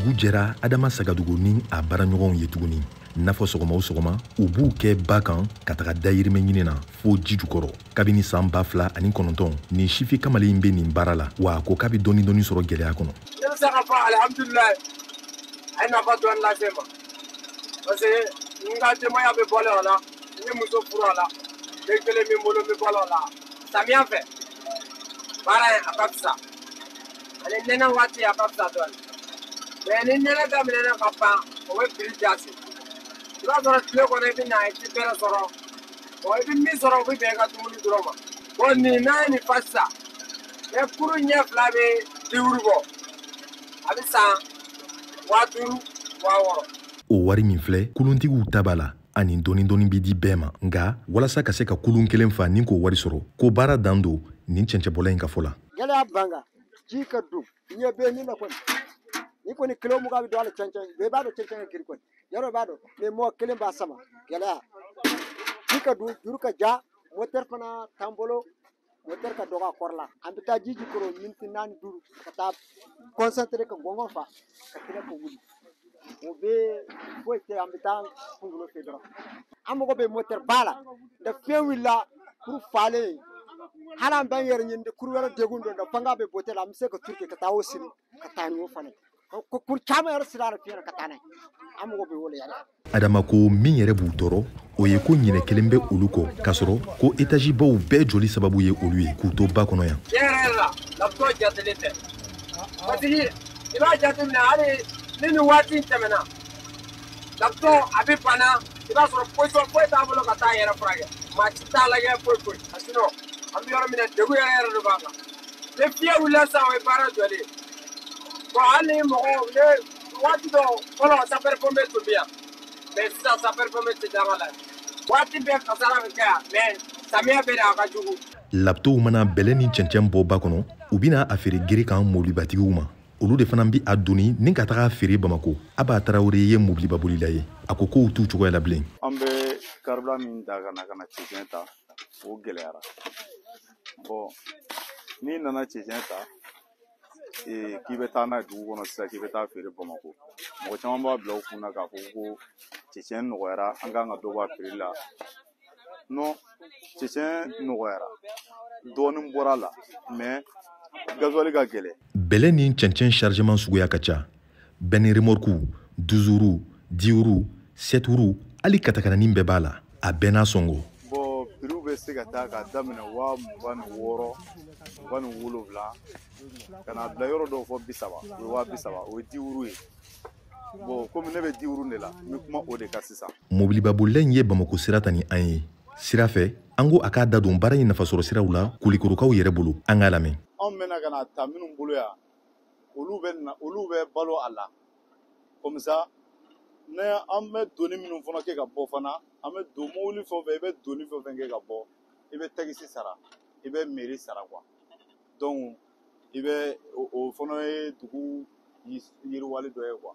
dugu jɛra Adama Sagadugu ni a baaraɲɔgɔnw ye tuguni. N'a fɔ sɔgɔma o sɔgɔma u b'u kɛ ba kan ka taga dayirimɛ ɲini na fo ji jukɔrɔ. Kabini san 2009 nin sifi kamalen bɛ nin baara la wa ko k'a bɛ dɔɔni sɔrɔ gɛlɛya kɔnɔ. Ne bɛ se ka fɔ alhamdulilayi a ye nafa dɔɔni lase n ma parce que n ka denbaya bɛ balo a la n ye muso furu a la den kelen min bolo n bɛ balo a la samiya fɛ baara in a ka fisa ani nɛnɛ waati a ka fisa dɔɔni mais ni nɛnɛ daminɛna ka ban o bɛ prix jase i b'a sɔrɔ tile kɔnɔ i bɛ na i tɛ bɛrɛ sɔrɔ i bɛ min sɔrɔ o bɛ bɛn i ka dumuni dɔrɔn ma bon nin n'a ye nin fa sisan ne kuru ɲɛ fila bɛ 50 bɔ a bɛ san 5000 6000. O wari min filɛ kuluntigiw ta b'a la ani dɔɔni bi di bɛɛ ma nka walasa ka se ka kulun kelen fa ni k'o wari sɔrɔ ko baara dan don nin cɛncɛbɔla in ka fɔ la. Gɛlɛya banga ji ka don ɲɛ bɛ ni na kɔni ni kɔni kilo mugan bɛ don a la cɛncɛn bɛɛ b'a dɔn cɛncɛn ka girin kɔni yarɔ b'a dɔn ni mɔgɔ kelen b'a sama gɛlɛya ji ka don juru ka ja moteur fana t'an bolo moteur ka dɔgɔ a kɔrɔ la an bɛ taa ji jukɔrɔ miniti 4 5 ka taa concentré ka gɔngɔn fa ka tɛgɛ ka wuli o bɛ foyi tɛ an bɛ taa kunkolo fɛ dɔrɔn an mago bɛ moteur ba la da fiɲɛ wulila kuru falen hali an b'an yɛrɛ ɲini kuru wɛrɛ degun dɔ da fanga bɛ bɔtɛ la an bɛ se ka turke ka taa o siri ka taa ni o fana ko kuru caman yɛrɛ sira la fiɲɛ ka taa n'a ye an mago bɛ wele yɛrɛ. Adama ko min yɛrɛ b'u tɔɔrɔ o ye ko ɲinɛ kelen bɛ olu kɔ k'a sɔrɔ ko étage baw bɛɛ joli sababu ye olu ye k'u to ba kɔnɔ yan. Tiɲɛ yɛrɛ la laptop jatelen tɛ parce que i b'a jateminɛ hali ni nin waati tɛmɛna laptop a bɛ bana i b'a sɔrɔ position foyi t'a bolo ka taa yɛrɛ furakɛ maa si t'a lajɛ foyi sinon an bɛ yɔrɔ min na degun yɛrɛ de b'a kan ni fiɲɛ wulila sisan o ye baara jɔlen bon hali ni mɔgɔw ne waati dɔ fɔlɔ sapeur pompier tun bɛ yan mais sisan sapeur pompier tɛ d'an la waati bɛɛ kasara bɛ kɛ yan mais samiya bɛ de a ka jugu. Laptop mana bɛlɛ ni cɛncɛn bɔ ba kɔnɔ u bɛna a feere gere kan mobilibatigiw ma olu de fana bi a doni ni ka taga feere Bamako Aba Tarawele ye mobiliba bolila ye a ko k'u t'u cogoya la bilen. An bɛ carburant min ta ka na cɛncɛn ta o gɛlɛyara bon n'i nana cɛncɛn ta k'i bɛ taa n'a ye dugu kɔnɔ sisan k'i bɛ taa feere Bamako mɔgɔ caman b'a bila u kunna k'a fɔ ko cɛncɛn nɔgɔyara an kan ka dɔ bɔ a prix la non cɛncɛn nɔgɔyara dɔɔni bɔra la mais gasoil ka gɛlɛn. Bɛlɛ ni cɛncɛn chargement suguya ka ca bɛɛ ni remorque 12 10 7 hali katakananin bɛɛ b'a la a bɛɛ n'a sɔngɔ. Bon prix bɛ se ka taa ka daminɛ 26 27 ka na bila yɔrɔ dɔw fɔ 30 o ye 30 o ye 10 ye bon comme ne bɛ 10 de la n bɛ kuma o de kan sisan. Mobiliba bolila in ye Bamako sira ta ni an ye sira fɛ an ko a k'a da don baara in nafasɔrɔ siraw la kulikorokaw yɛrɛ bolo an k'a lamɛn. Anw bɛna ka na ta minnu bolo yan olu bɛ balo a la comme ça ne an bɛ doni minnu fana kɛ ka bɔ fana an bɛ don mobili fɛn o fɛn i bɛ doni fɛn o fɛn kɛ ka bɔ i bɛ taxi sara i bɛ mairie sara quoi donc i bɛ o fana ye dugu yiriwali dɔ ye quoi.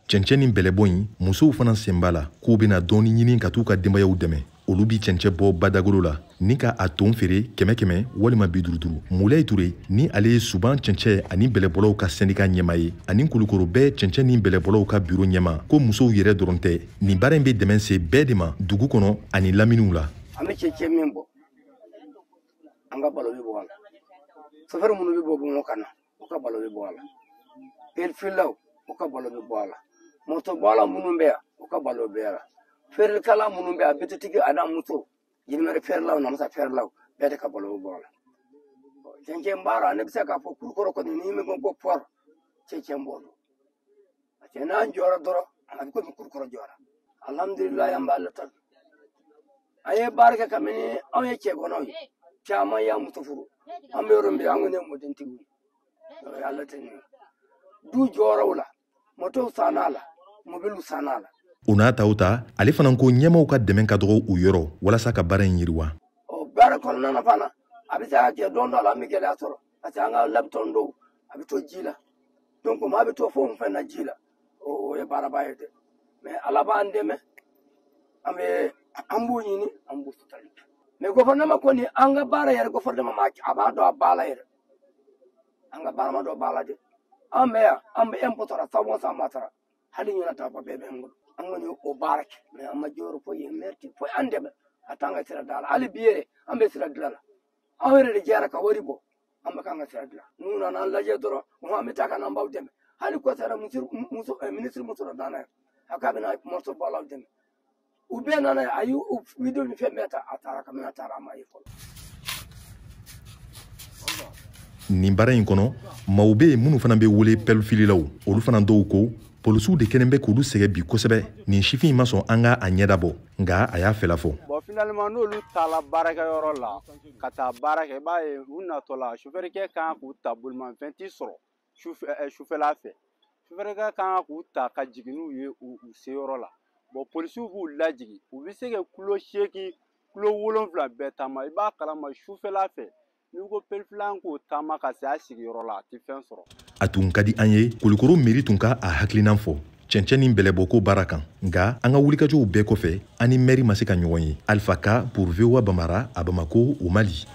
Cɛncɛn ni bɛlɛbɔ in musow fana sen b'a la k'u bɛna dɔɔni ɲini ka t'u ka denbayaw dɛmɛ olu bi cɛncɛn bɔ badagolo la ni ka a ton feere 100 walima 50 Mulayi Ture ni ale ye Suban cɛncɛn ani bɛlɛbɔlaw ka syndicat ɲɛma ye ani Kulukoro bɛɛ cɛncɛn ni bɛlɛbɔlaw ka bureau ɲɛma ko musow yɛrɛ dɔrɔn tɛ nin baara in bɛ dɛmɛ se bɛɛ de ma dugu kɔnɔ ani laminiw la. An bɛ cɛncɛn min bɔ an ka balo bɛ bɔ a la chauffeur minnu bɛ bɔ Bamakɔ ka na u ka balo bɛ bɔ a la pelle-filaw u ka balo bɛ bɔ a la motobɔla minnu bɛ yan u ka balo bɛ a la feerekɛla minnu bɛ yan bititigi ana moto yimɛrɛ feerelaw namasa feerelaw bɛɛ de ka balo bɛ bɔ a la cɛncɛn baara ne bɛ se k'a fɔ Kulukɔrɔ kɔni ni min bɔ port cɛncɛn bɔ don parce que n'an jɔra dɔrɔn a bɛ komi Kulukɔrɔ jɔra alhamdulilayi an b'a la tan an ye baara kɛ kabini anw ye cɛganaw ye caman y'an muso furu an bɛ yɔrɔ min an kɔni ye mɔdentigiw ye ala tɛ nin du jɔyɔrɔw la moto san'a la mobiliw san'a la. O n'a ta o ta ale fana ko ɲɛmaw ka dɛmɛ ka dɔgɔ u yɔrɔ walasa ka baara in yiriwa. O baara kɔnɔna na fana a bɛ se ka kɛ don dɔ la an bɛ gɛlɛya sɔrɔ parce que an ka laptop dɔw a bɛ to ji la donc maa bɛ to fɛn fɛn na ji la o ye baaraba ye dɛ mais ala b'an dɛmɛ an b'u ɲini an b'u sutali mais gouvernement kɔni an ka baara yɛrɛ gouvernement a b'a dɔn a b'a la yɛrɛ an ka baara ma dɔn b'a la dɛ Amea amba empotora sabon sa matara halin yana ta babe be ngul an woni o barak me amma joro fo ye merti fo ande atanga sira dala ali biere ambe sira dala awere de jara ka wori bo amba kanga sira dala nuna na laje doro mo amita kana mbawdem hali ko sara ministre musoro dana akabina morso balawdem ube nana ayu video ni femeta atara kamina tara ma yifo nin baara in kɔnɔ maaw be minnu fana be wele pɛlufililaw olu fana dɔw ko polisiw de kɛlen bɛ k'olu sɛgɛ bi kosɛbɛ nin sifin ma sɔn an ka a ɲɛdabɔ nka a y'a fɛla fɔ. Bon finalement n'olu taala baarakɛyɔrɔ la ka taa baara kɛ i b'a ye u natɔla sufɛrikɛ kan k'u ta bolimafɛn t'i sɔrɔ sufɛla fɛ sufɛrikɛ kan k'u ta ka jigin n'u ye u seyɔrɔ la bon polisiw b'u lajigin u bɛ se ka kilo 8 kilo 7 bɛɛ taama i b'a kalama sufɛla fɛ n'u ko pelifilan k'o taama ka se a sigiyɔrɔ la a tɛ fɛn sɔrɔ. A tun ka di an ye Kulukoro mairie tun ka a hakilinan fɔ cɛncɛn ni bɛlɛbɔko baara kan nka an ka wulikajɔw bɛɛ kɔfɛ an ni maire ma se ka ɲɔgɔn ye. Alpha Ka pour VOA Bambara à Bamako au Mali.